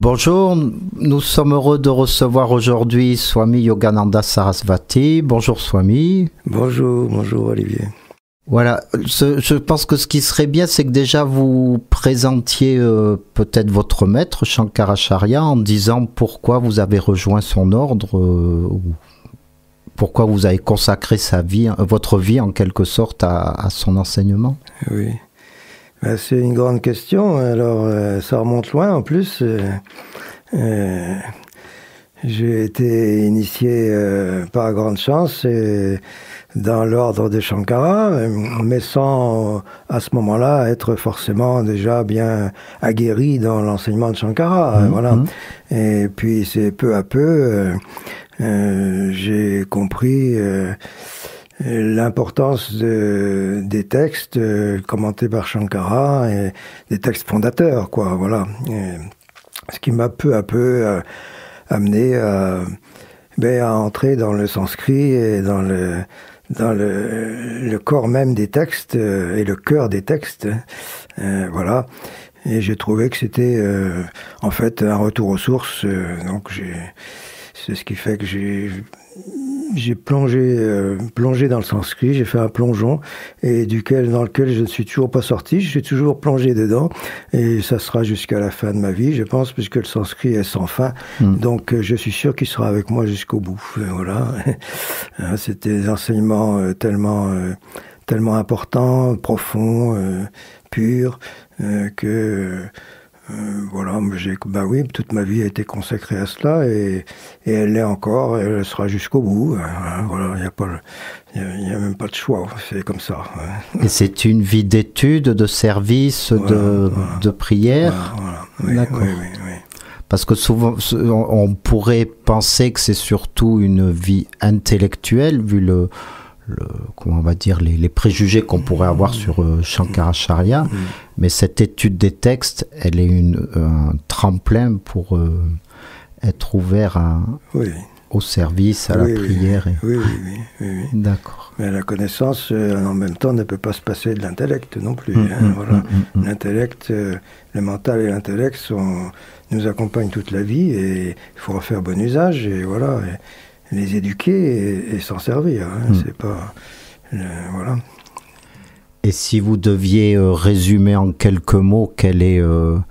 Bonjour, nous sommes heureux de recevoir aujourd'hui Swami Yogananda Sarasvati. Bonjour Swami. Bonjour Olivier. Voilà, je pense que ce qui serait bien, c'est que déjà vous présentiez peut-être votre maître, Shankaracharya, en disant pourquoi vous avez rejoint son ordre, pourquoi vous avez consacré votre vie en quelque sorte à son enseignement. Oui. C'est une grande question, alors ça remonte loin en plus. J'ai été initié par grande chance dans l'ordre de Shankara, mais sans à ce moment-là être forcément déjà bien aguerri dans l'enseignement de Shankara. Voilà. Et puis c'est peu à peu, j'ai compris l'importance des textes commentés par Shankara et des textes fondateurs, quoi, voilà. Et ce qui m'a peu à peu amené à entrer dans le sanskrit et dans le corps même des textes et le cœur des textes, voilà. Et j'ai trouvé que c'était en fait un retour aux sources, donc c'est ce qui fait que j'ai plongé dans le sanskrit, j'ai fait un plongeon et dans lequel je ne suis toujours pas sorti, je suis toujours plongé dedans et ça sera jusqu'à la fin de ma vie, je pense, puisque le sanskrit est sans fin. Donc je suis sûr qu'il sera avec moi jusqu'au bout. Voilà. C'était des enseignements tellement importants, profonds, purs, que voilà, oui, toute ma vie a été consacrée à cela et elle l'est encore, et elle sera jusqu'au bout. Voilà, il y a même pas de choix, c'est comme ça. Et c'est une vie d'étude, de service, de prière. Voilà. D'accord. Oui. Parce que souvent, on pourrait penser que c'est surtout une vie intellectuelle, vu comment on va dire, les préjugés qu'on pourrait avoir sur Shankaracharya, mais cette étude des textes, elle est un tremplin pour être ouvert au service, à la prière. Oui. D'accord. Mais la connaissance, en même temps, ne peut pas se passer de l'intellect non plus. Voilà. L'intellect, le mental et l'intellect nous accompagnent toute la vie et il faut en faire bon usage et voilà. Et les éduquer et s'en servir. C'est pas... voilà. Et si vous deviez résumer en quelques mots quel est le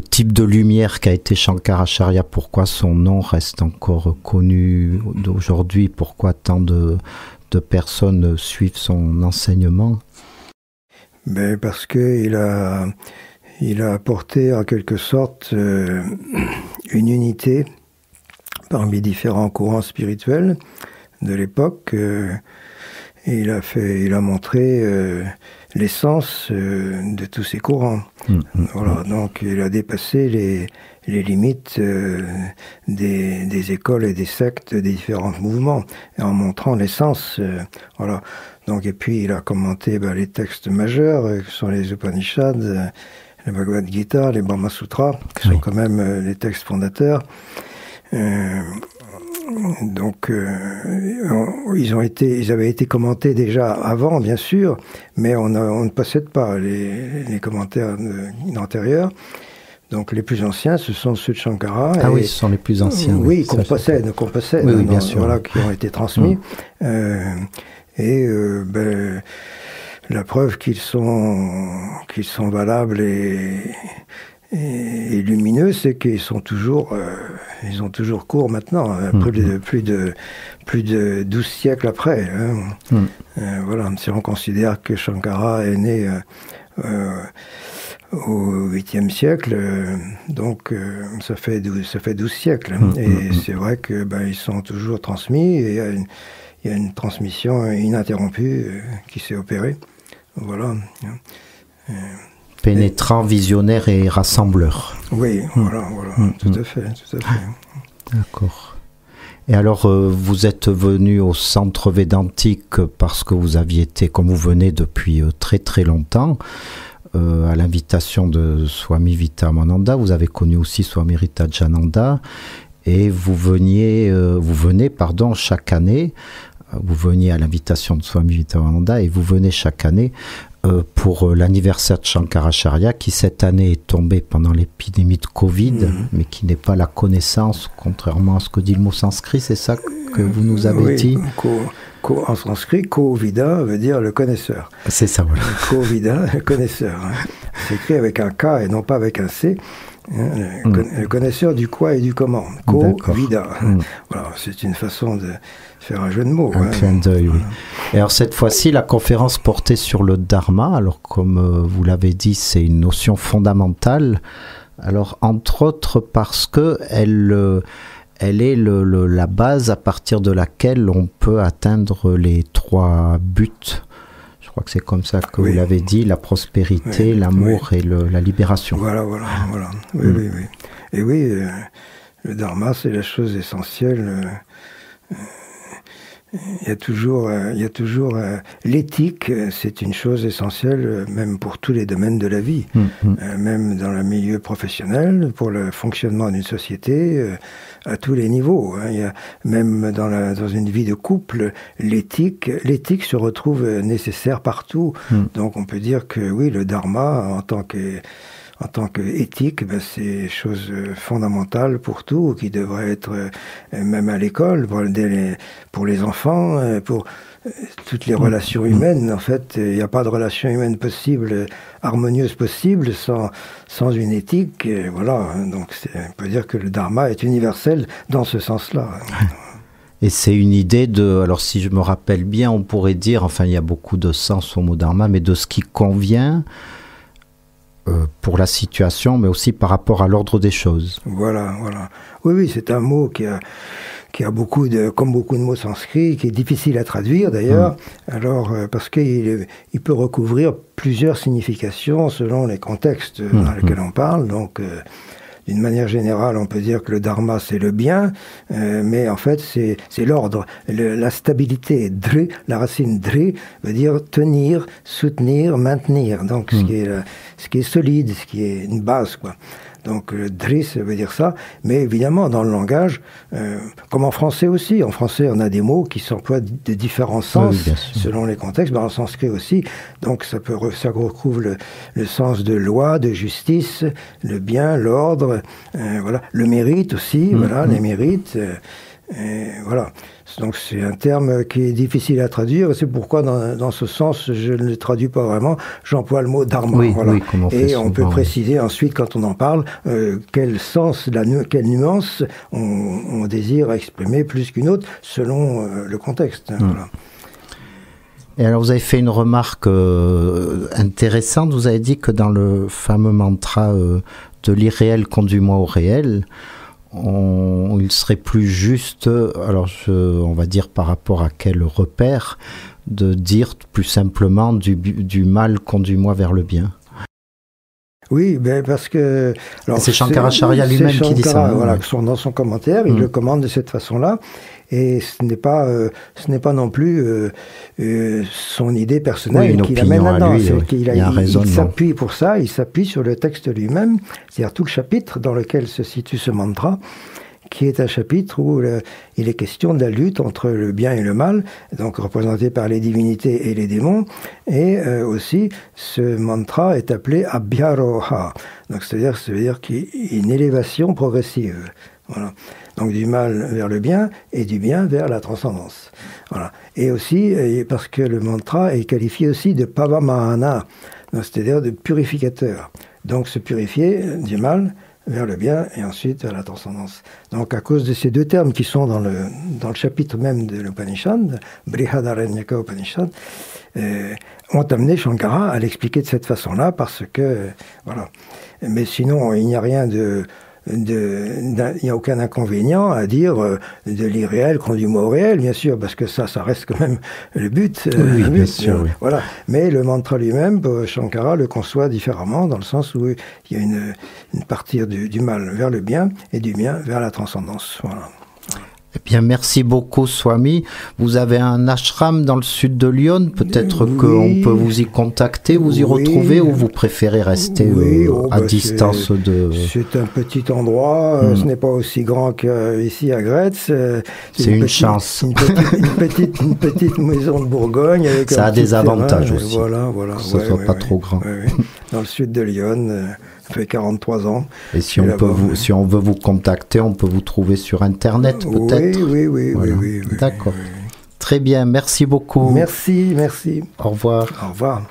type de lumière qu'a été Shankaracharya, pourquoi son nom reste encore connu d'aujourd'hui, pourquoi tant de personnes suivent son enseignement? Parce qu'il a apporté en quelque sorte une unité parmi différents courants spirituels de l'époque. Et il a montré l'essence de tous ces courants. Voilà, donc il a dépassé les limites des écoles et des sectes des différents mouvements, en montrant l'essence. Voilà. Donc, et puis il a commenté les textes majeurs, qui sont les Upanishads, le Bhagavad Gita, les Brahma Sutras, qui sont quand même les textes fondateurs. Donc, ils avaient été commentés déjà avant, bien sûr, mais on ne possède pas les commentaires antérieurs. Donc, les plus anciens, ce sont ceux de Shankara. Ah oui, ce sont les plus anciens. Oui, qu'on possède. Oui, bien sûr. Voilà, qui ont été transmis. La preuve qu'ils sont valables et lumineux, c'est qu'ils sont toujours, ils ont toujours cours maintenant, plus de 12 siècles après. Voilà, si on considère que Shankara est né au 8e siècle, donc ça fait 12 siècles. Et c'est vrai que ils sont toujours transmis et il y a une transmission ininterrompue qui s'est opérée. Voilà. Pénétrant, visionnaire et rassembleur. Oui, voilà, tout à fait. D'accord. Et alors, vous êtes venu au centre védantique parce que vous aviez été, comme vous venez depuis très très longtemps, à l'invitation de Swami Vitamananda. Vous avez connu aussi Swami Ritajananda et vous venez chaque année. Vous veniez à l'invitation de Swami Vitamananda et vous venez chaque année pour l'anniversaire de Shankaracharya, qui cette année est tombé pendant l'épidémie de Covid, mais qui n'est pas la connaissance, contrairement à ce que dit le mot sanskrit, c'est ça que vous nous avez dit? En sanskrit, Ko-vida veut dire le connaisseur. C'est ça, voilà. Ko-vida, le connaisseur. C'est écrit avec un K et non pas avec un C. Le connaisseur du quoi et du comment. Ko-vida. Voilà, c'est une façon de faire un jeu de mots. Un clin d'œil, oui. Et alors cette fois-ci, la conférence portait sur le dharma. Alors comme vous l'avez dit, c'est une notion fondamentale. Alors entre autres parce que elle est la base à partir de laquelle on peut atteindre les 3 buts. Je crois que c'est comme ça que vous l'avez dit, la prospérité, l'amour et la libération. Voilà. Oui. Et oui, le dharma, c'est la chose essentielle. Il y a toujours l'éthique, c'est une chose essentielle, même pour tous les domaines de la vie, même dans le milieu professionnel, pour le fonctionnement d'une société, à tous les niveaux. Il y a, même dans une vie de couple, l'éthique se retrouve nécessaire partout. Donc on peut dire que oui, le dharma, en tant qu'éthique, c'est chose fondamentale pour tout, qui devrait être même à l'école, pour les enfants, pour toutes les relations humaines. En fait, il n'y a pas de relation humaine possible, harmonieuse possible, sans une éthique. Et voilà, donc on peut dire que le dharma est universel dans ce sens-là. Et c'est une idée alors si je me rappelle bien, on pourrait dire, enfin il y a beaucoup de sens au mot dharma, mais de ce qui convient pour la situation, mais aussi par rapport à l'ordre des choses. Voilà. Oui, c'est un mot qui a comme beaucoup de mots sanscrits, qui est difficile à traduire d'ailleurs, alors parce qu'il peut recouvrir plusieurs significations selon les contextes dans lesquels on parle. Donc, d'une manière générale, on peut dire que le dharma, c'est le bien, mais en fait, c'est l'ordre, la stabilité. Dri, la racine dri, veut dire tenir, soutenir, maintenir. Donc, ce qui est solide, ce qui est une base, quoi. Donc, le dri, ça veut dire ça. Mais évidemment, dans le langage, comme en français aussi, en français, on a des mots qui s'emploient de différents sens, selon les contextes, mais en sanskrit aussi. Donc, ça recouvre le sens de loi, de justice, le bien, l'ordre, voilà, le mérite aussi, voilà, les mérites, voilà. Donc c'est un terme qui est difficile à traduire, et c'est pourquoi dans ce sens je ne le traduis pas vraiment, j'emploie le mot dharma. Et on peut préciser ensuite quand on en parle quel sens, quelle nuance on désire exprimer plus qu'une autre selon le contexte. Voilà. Et alors vous avez fait une remarque intéressante, vous avez dit que dans le fameux mantra de l'irréel conduis-moi au réel, il serait plus juste, alors on va dire par rapport à quel repère, de dire plus simplement du mal conduis-moi vers le bien. Oui, parce que... c'est Shankaracharya lui-même qui dit ça. Voilà, dans son commentaire, il le commande de cette façon-là. Et ce n'est pas non plus son idée personnelle qu'il amène là-dedans. Il s'appuie pour ça, il s'appuie sur le texte lui-même, c'est-à-dire tout le chapitre dans lequel se situe ce mantra, qui est un chapitre où il est question de la lutte entre le bien et le mal, donc représenté par les divinités et les démons, et aussi ce mantra est appelé Abhyaroha, donc c'est-à-dire ça veut dire qu'il y a une élévation progressive. Voilà. Donc du mal vers le bien et du bien vers la transcendance. Voilà. Et aussi parce que le mantra est qualifié aussi de pavamahana, c'est-à-dire de purificateur. Donc se purifier du mal vers le bien et ensuite vers la transcendance. Donc à cause de ces deux termes qui sont dans le chapitre même de l'Upanishad, Brihadaranyaka Upanishad, ont amené Shankara à l'expliquer de cette façon-là parce que voilà. Mais sinon il n'y a rien il n'y a aucun inconvénient à dire de l'irréel conduis-moi au réel, bien sûr, parce que ça reste quand même le but. Oui, bien sûr. Oui. Voilà. Mais le mantra lui-même, Shankara le conçoit différemment, dans le sens où il y a une partie du mal vers le bien et du bien vers la transcendance. Voilà. Eh bien, merci beaucoup, Swami. Vous avez un ashram dans le sud de Lyon. Peut-être qu'on peut vous y contacter, vous y retrouver, ou vous préférez rester à distance de... C'est un petit endroit. Ce n'est pas aussi grand qu'ici à Gretz. C'est une chance. Une petite maison de Bourgogne. Avec ça a des avantages aussi. Voilà. Que ce soit pas trop grand. Dans le sud de Lyon. Ça fait 43 ans. Et si on veut vous contacter, on peut vous trouver sur Internet, peut-être? Oui. D'accord. Très bien, merci beaucoup. Merci. Au revoir. Au revoir.